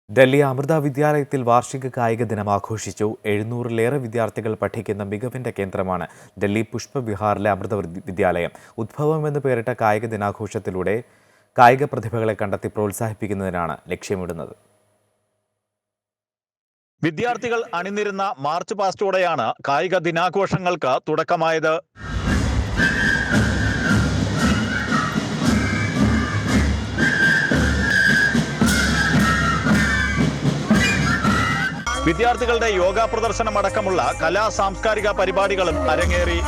ഡൽഹി അമൃത വിദ്യാലയത്തിൽ വാർഷിക കായിക ദിനം ആഘോഷിച്ചു. 700-ലേറെ വിദ്യാർത്ഥികൾ പഠിക്കുന്ന മികവിന്റെ കേന്ദ്രമാണ് ഡൽഹി പുഷ്പവിഹാറിലെ അമൃത വിദ്യാലയം. ഉദ്ഭവം എന്ന് പേരിട്ട കായിക ദിനാഘോഷത്തിലൂടെ കായിക പ്രതിഭകളെ കണ്ടെത്തി പ്രോത്സാഹിപ്പിക്കുന്നതിനാണ് ലക്ഷ്യമിടുന്നത്. വിദ്യാർത്ഥികൾ അണിനിരുന്ന മാർച്ച് പാസ്റ്റോടെയാണ് കായിക ദിനാഘോഷങ്ങൾക്ക് തുടക്കമായത്. വിദ്യാർത്ഥികളുടെ യോഗ പ്രദർശനം അടക്കമുള്ള കലാ സാംസ്കാരിക പരിപാടികളും അരങ്ങേറി.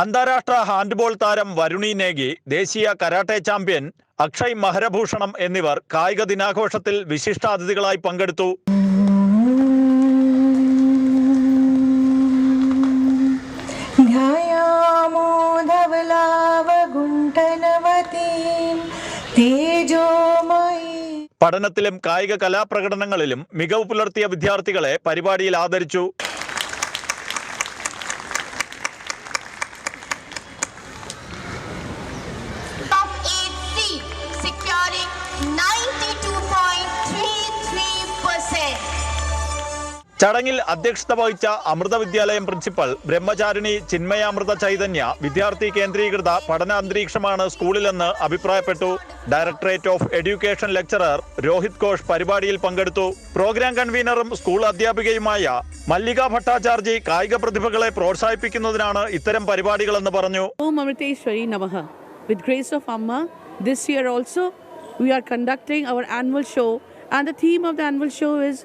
അന്താരാഷ്ട്ര ഹാൻഡ്ബോൾ താരം വരുണി നേഗി, ദേശീയ കരാട്ടെ ചാമ്പ്യൻ അക്ഷയ് മഹരഭൂഷണം എന്നിവർ കായിക ദിനാഘോഷത്തിൽ വിശിഷ്ടാതിഥികളായി പങ്കെടുത്തു. പഠനത്തിലും കായിക കലാപ്രകടനങ്ങളിലും മികവ് പുലർത്തിയ വിദ്യാർത്ഥികളെ പരിപാടിയിൽ ആദരിച്ചു. ചടങ്ങിൽ അധ്യക്ഷത വഹിച്ച അമൃത വിദ്യാലയം പ്രിൻസിപ്പൽ ബ്രഹ്മചാരിണി ചിന്മയാമൃത ചൈതന്യ വിദ്യാർത്ഥി കേന്ദ്രീകൃത പഠന അന്തരീക്ഷമാണ് സ്കൂളിലെന്ന് അഭിപ്രായപ്പെട്ടു. Directorate of education lecturer Rohit Ghosh പരിപാടിയിൽ പങ്കെടുത്തു. പ്രോഗ്രാം കൺവീനറും സ്കൂൾ അധ്യാപികയുമായ മല്ലിക ഭട്ടാചാർജി കായിക പ്രതിഭകളെ പ്രോത്സാഹിപ്പിക്കുന്നതിനാണ് ഇത്തരം പരിപാടികളെന്ന് പറഞ്ഞു. With grace of Amma, this year also we are conducting our annual show, and the theme of the annual show is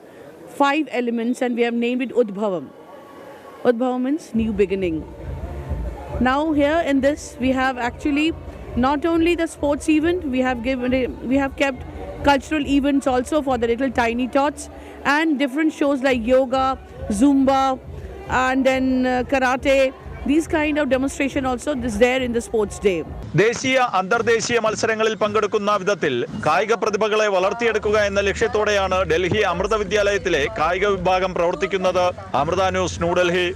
5 elements, and we have named it Udbhavam. Udbhavam means new beginning. Now here in this we have actually not only the sports event, we have kept cultural events also for the little tiny tots, and different shows like yoga, Zumba, and then karate. These kind of demonstration also is there in the sports day. ദേശീയ അന്തർദേശീയ മത്സരങ്ങളിൽ പങ്കെടുക്കുന്ന വിധത്തിൽ കായിക പ്രതിഭകളെ വളർത്തിയെടുക്കുക എന്ന ലക്ഷ്യത്തോടെയാണ് ഡൽഹി അമൃത വിദ്യാലയത്തിലെ കായിക വിഭാഗം പ്രവർത്തിക്കുന്നത്. അമൃത ന്യൂസ്, ന്യൂഡൽഹി.